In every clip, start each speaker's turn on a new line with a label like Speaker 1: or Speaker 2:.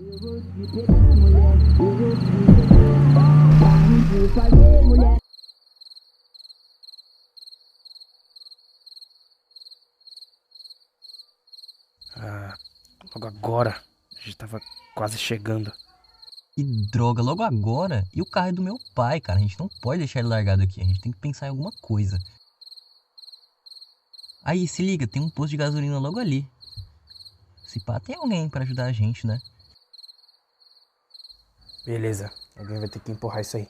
Speaker 1: Eu vou te pegar, mulher. Eu vou te pegar. Pra te fazer, mulher.
Speaker 2: Ah, logo agora. A gente tava quase chegando.
Speaker 3: Que droga, logo agora? E o carro é do meu pai, cara. A gente não pode deixar ele largado aqui. A gente tem que pensar em alguma coisa. Aí, se liga, tem um posto de gasolina logo ali. Se pá, tem alguém pra ajudar a gente, né?
Speaker 2: Beleza, alguém vai ter que empurrar isso aí.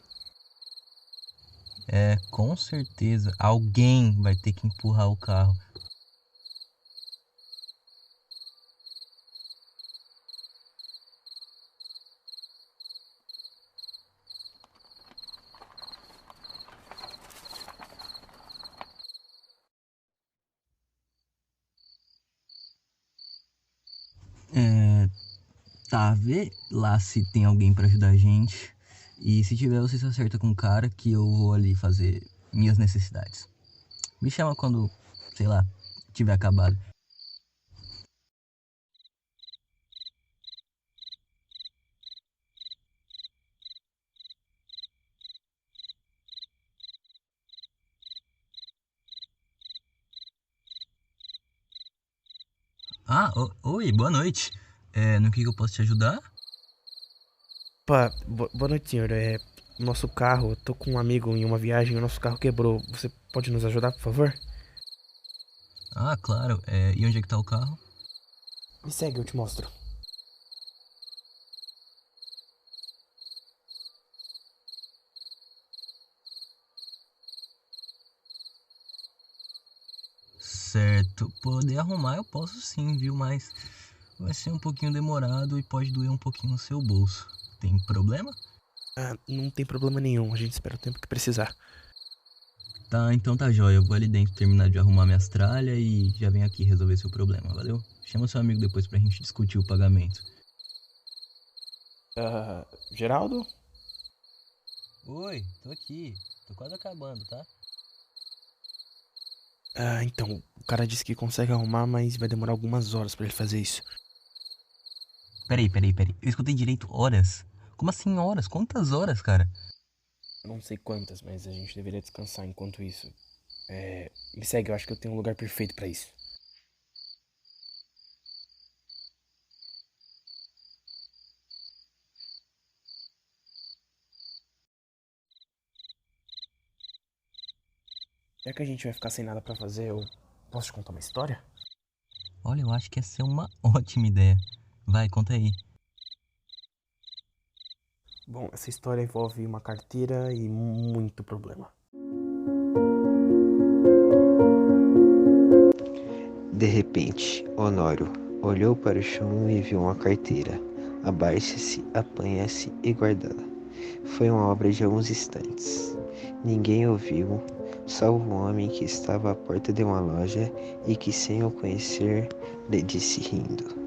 Speaker 3: É, com certeza. Alguém vai ter que empurrar o carro. É, tá, vê lá se tem alguém pra ajudar a gente. E se tiver, você se acerta com o cara que eu vou ali fazer minhas necessidades. Me chama quando, sei lá, tiver acabado. Ah, oi, boa noite. No que eu posso te ajudar?
Speaker 2: Opa, boa noite, senhor. Nosso carro, eu tô com um amigo em uma viagem, o nosso carro quebrou. Você pode nos ajudar, por favor?
Speaker 3: Ah, claro. E onde é que tá o carro?
Speaker 2: Me segue, eu te mostro.
Speaker 3: Certo. Poder arrumar eu posso sim, viu? Mas vai ser um pouquinho demorado e pode doer um pouquinho no seu bolso. Tem problema?
Speaker 2: Ah, não tem problema nenhum, a gente espera o tempo que precisar.
Speaker 3: Tá, então tá jóia. Eu vou ali dentro terminar de arrumar minhas tralhas e já venho aqui resolver seu problema, valeu? Chama seu amigo depois pra gente discutir o pagamento.
Speaker 2: Geraldo?
Speaker 3: Oi, tô aqui. Tô quase acabando, tá?
Speaker 2: Ah, então, o cara disse que consegue arrumar, mas vai demorar algumas horas pra ele fazer isso.
Speaker 3: Peraí. Eu escutei direito horas. Como assim horas? Quantas horas, cara?
Speaker 2: Não sei quantas, mas a gente deveria descansar enquanto isso. Me segue, eu acho que eu tenho um lugar perfeito pra isso. Já que a gente vai ficar sem nada pra fazer, eu posso te contar uma história?
Speaker 3: Olha, eu acho que essa é uma ótima ideia. Vai, conta aí.
Speaker 2: Bom, essa história envolve uma carteira e muito problema.
Speaker 4: De repente, Honório olhou para o chão e viu uma carteira. Abaixa-se, apanha-se e guardá-la. Foi uma obra de alguns instantes. Ninguém ouviu, salvo o homem que estava à porta de uma loja e que, sem o conhecer, lhe disse rindo: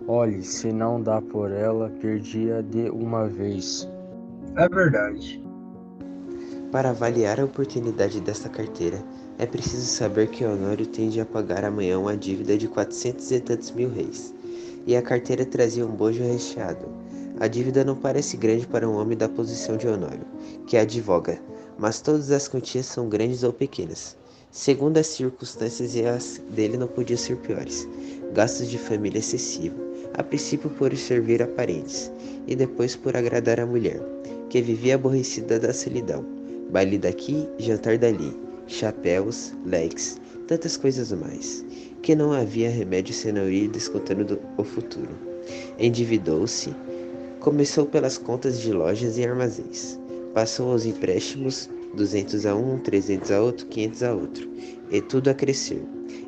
Speaker 5: Olhe, se não dá por ela, perdi-a de uma vez.
Speaker 6: É verdade.
Speaker 4: Para avaliar a oportunidade desta carteira, é preciso saber que Honório tende a pagar amanhã uma dívida de 400 e tantos mil réis, e a carteira trazia um bojo recheado. A dívida não parece grande para um homem da posição de Honório, que advoga, mas todas as quantias são grandes ou pequenas. Segundo as circunstâncias, e as dele não podiam ser piores. Gastos de família excessivo, a princípio por servir a parentes, e depois por agradar a mulher, que vivia aborrecida da solidão. Baile daqui, jantar dali, chapéus, leques, tantas coisas mais, que não havia remédio senão ir descontando o futuro. Endividou-se, começou pelas contas de lojas e armazéns, passou aos empréstimos, 200 a um, 300 a outro, 500 a outro, e tudo a crescer,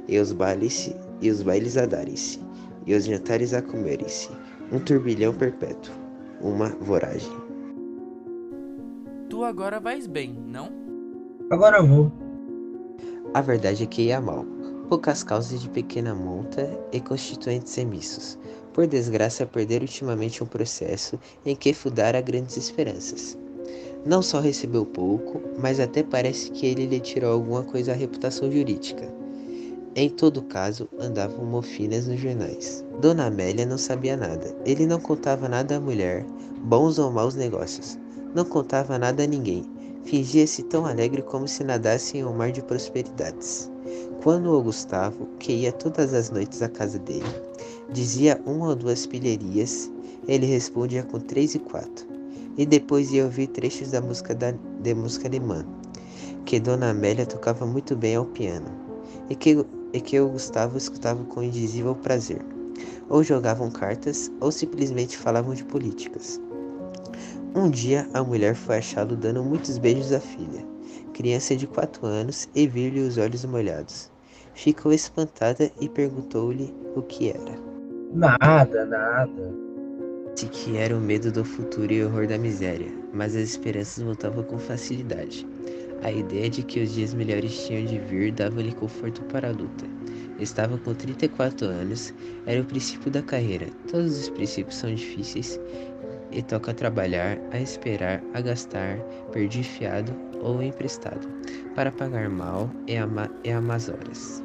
Speaker 4: e os bailes a darem-se, e os jantares a comerem-se, um turbilhão perpétuo, uma voragem.
Speaker 7: Tu agora vais bem, não?
Speaker 6: Agora eu vou.
Speaker 4: A verdade é que ia mal. Poucas causas de pequena monta e constituintes emissos. Por desgraça, perder ultimamente um processo em que fundara grandes esperanças. Não só recebeu pouco, mas até parece que ele lhe tirou alguma coisa à reputação jurídica. Em todo caso, andavam mofinas nos jornais. Dona Amélia não sabia nada. Ele não contava nada à mulher, bons ou maus negócios. Não contava nada a ninguém. Fingia-se tão alegre como se nadasse em um mar de prosperidades. Quando o Gustavo, que ia todas as noites à casa dele, dizia uma ou duas pilherias, ele respondia com 3 e 4. E depois ia ouvir trechos da música de música alemã, que Dona Amélia tocava muito bem ao piano, e que o Gustavo escutava com indizível prazer. Ou jogavam cartas, ou simplesmente falavam de políticas. Um dia a mulher foi achá-lo dando muitos beijos à filha, criança de 4 anos, e viu-lhe os olhos molhados. Ficou espantada e perguntou-lhe o que era.
Speaker 6: Nada.
Speaker 4: Disse que era o medo do futuro e o horror da miséria, mas as esperanças voltavam com facilidade. A ideia de que os dias melhores tinham de vir dava-lhe conforto para a luta. Estava com 34 anos, era o princípio da carreira. Todos os princípios são difíceis e toca trabalhar, a esperar, a gastar, perder fiado ou emprestado, para pagar mal e amar horas.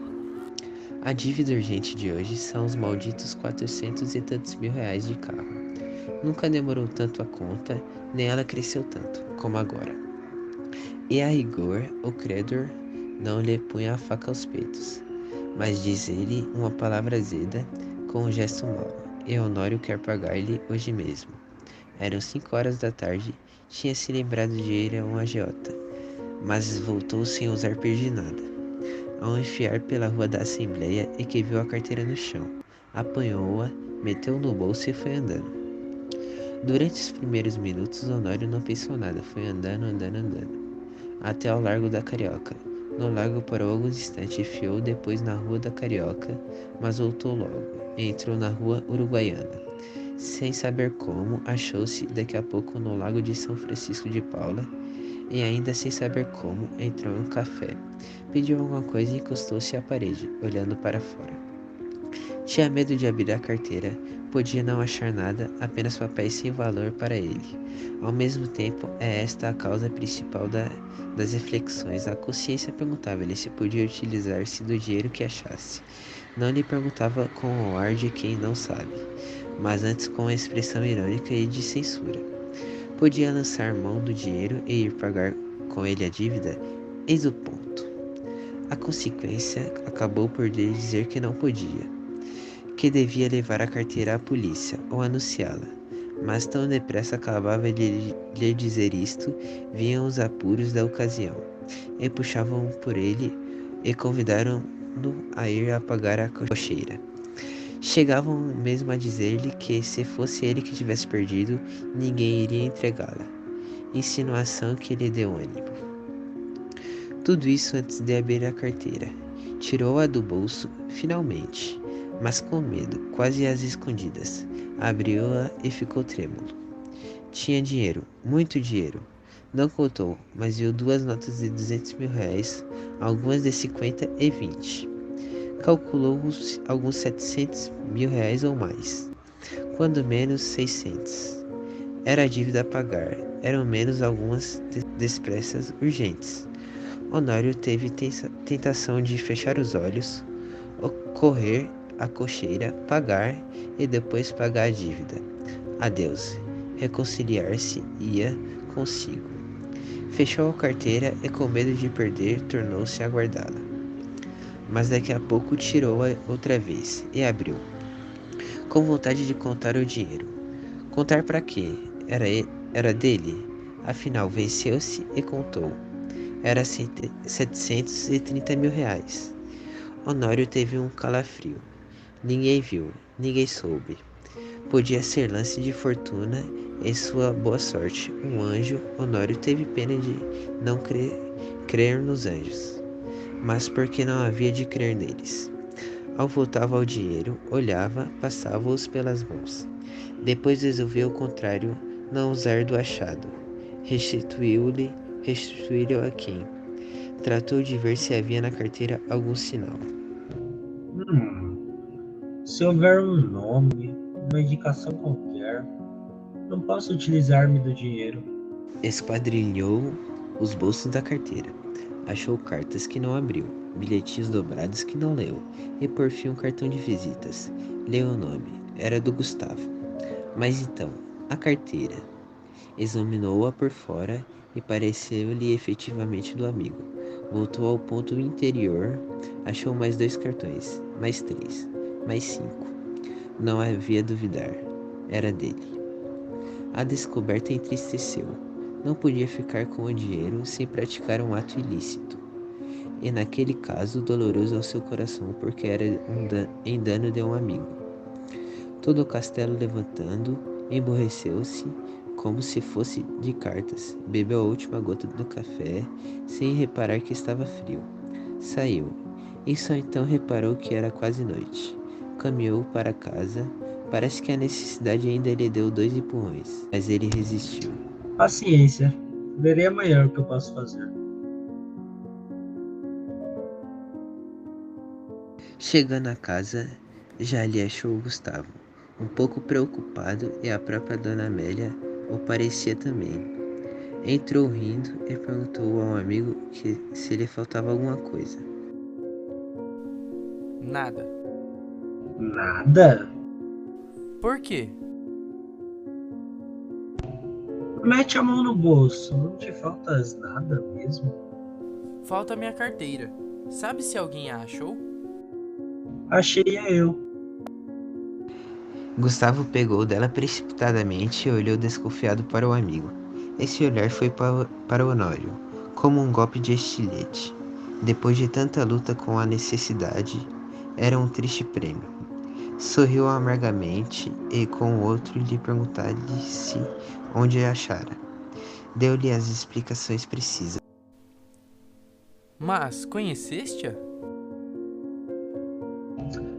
Speaker 4: A dívida urgente de hoje são os malditos 400 e tantos mil reais de carro. Nunca demorou tanto a conta, nem ela cresceu tanto, como agora. E a rigor, o credor não lhe punha a faca aos peitos, mas diz ele uma palavra azeda, com um gesto mau, e Honório quer pagar-lhe hoje mesmo. Eram 5 horas da tarde, tinha se lembrado de ir a um agiota, mas voltou sem ousar pedir nada. Ao enfiar pela rua da Assembleia e que viu a carteira no chão, apanhou-a, meteu no bolso e foi andando. Durante os primeiros minutos, Honório não pensou nada, foi andando, até ao Largo da Carioca. No largo parou alguns instantes e fiou depois na Rua da Carioca, mas voltou logo, e entrou na Rua Uruguaiana. Sem saber como, achou-se daqui a pouco no Lago de São Francisco de Paula, e ainda sem saber como, entrou em um café. Pediu alguma coisa e encostou-se à parede, olhando para fora. Tinha medo de abrir a carteira, podia não achar nada, apenas papéis sem valor para ele. Ao mesmo tempo, é esta a causa principal das reflexões. A consciência perguntava-lhe se podia utilizar-se do dinheiro que achasse. Não lhe perguntava com o ar de quem não sabe, mas antes com a expressão irônica e de censura. Podia lançar mão do dinheiro e ir pagar com ele a dívida? Eis o ponto. A consequência acabou por lhe dizer que não podia, que devia levar a carteira à polícia ou anunciá-la. Mas tão depressa acabava de lhe dizer isto, vinham os apuros da ocasião, e puxavam por ele e convidaram-no a ir a pagar a cocheira. Chegavam mesmo a dizer-lhe que, se fosse ele que tivesse perdido, ninguém iria entregá-la. Insinuação que lhe deu ânimo. Tudo isso antes de abrir a carteira. Tirou-a do bolso, finalmente, mas com medo, quase às escondidas. Abriu-a e ficou trêmulo. Tinha dinheiro, muito dinheiro. Não contou, mas viu 2 notas de 200 mil reais, algumas de 50 e 20. Calculou alguns 700 mil reais ou mais. Quando menos 600. Era a dívida a pagar, eram menos algumas despesas urgentes. Honório teve tentação de fechar os olhos, correr a cocheira, pagar e depois pagar a dívida. Adeus. Reconciliar-se ia consigo. Fechou a carteira e, com medo de perder, tornou-se a guardá-la. Mas daqui a pouco tirou-a outra vez e abriu, com vontade de contar o dinheiro. Contar para quê? Era dele? Afinal, venceu-se e contou. Era 730 mil reais. Honório teve um calafrio. Ninguém viu, ninguém soube. Podia ser lance de fortuna e sua boa sorte. Um anjo, Honório teve pena de não crer nos anjos, mas porque não havia de crer neles. Ao voltava ao dinheiro, olhava, passava-os pelas mãos. Depois resolveu o contrário, não usar do achado. Restituiu-lhe a quem? Tratou de ver se havia na carteira algum sinal.
Speaker 6: Se houver um nome, uma indicação qualquer, não posso utilizar-me do dinheiro.
Speaker 4: Esquadrilhou os bolsos da carteira. Achou cartas que não abriu, bilhetinhos dobrados que não leu, e por fim um cartão de visitas. Leu o nome. Era do Gustavo. Mas então, a carteira. Examinou-a por fora e pareceu-lhe efetivamente do amigo. Voltou ao ponto interior, achou mais 2 cartões, mais 3, mais 5. Não havia duvidar. Era dele. A descoberta entristeceu. Não podia ficar com o dinheiro sem praticar um ato ilícito. E naquele caso, doloroso ao seu coração, porque era em dano de um amigo. Todo o castelo levantando, emborreceu-se, como se fosse de cartas. Bebeu a última gota do café, sem reparar que estava frio. Saiu, e só então reparou que era quase noite. Caminhou para casa. Parece que a necessidade ainda lhe deu 2 empurrões, mas ele resistiu.
Speaker 6: Paciência. Verei amanhã o que eu posso fazer.
Speaker 4: Chegando a casa, já lhe achou o Gustavo, um pouco preocupado, e a própria dona Amélia o parecia também. Entrou rindo e perguntou ao amigo que se lhe faltava alguma coisa.
Speaker 2: Nada.
Speaker 6: Nada?
Speaker 2: Por quê?
Speaker 6: Mete a mão no bolso. Não te falta nada mesmo?
Speaker 2: Falta minha carteira. Sabe se alguém a achou?
Speaker 6: Achei eu.
Speaker 4: Gustavo pegou dela precipitadamente e olhou desconfiado para o amigo. Esse olhar foi para Honório, como um golpe de estilete. Depois de tanta luta com a necessidade, era um triste prêmio. Sorriu amargamente e com o outro lhe perguntar-lhe onde a achara. Deu-lhe as explicações precisas.
Speaker 2: Mas conheceste-a?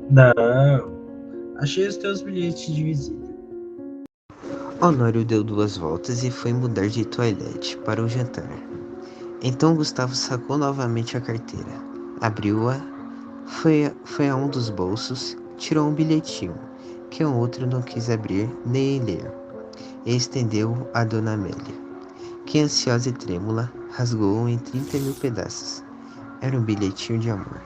Speaker 6: Não. Achei os teus bilhetes de visita.
Speaker 4: Honório deu 2 voltas e foi mudar de toilette para o jantar. Então Gustavo sacou novamente a carteira. Abriu-a, foi a um dos bolsos, tirou um bilhetinho, que o outro não quis abrir nem ler, e estendeu-o à dona Amélia, que ansiosa e trêmula, rasgou-o em 30.000 pedaços. Era um bilhetinho de amor.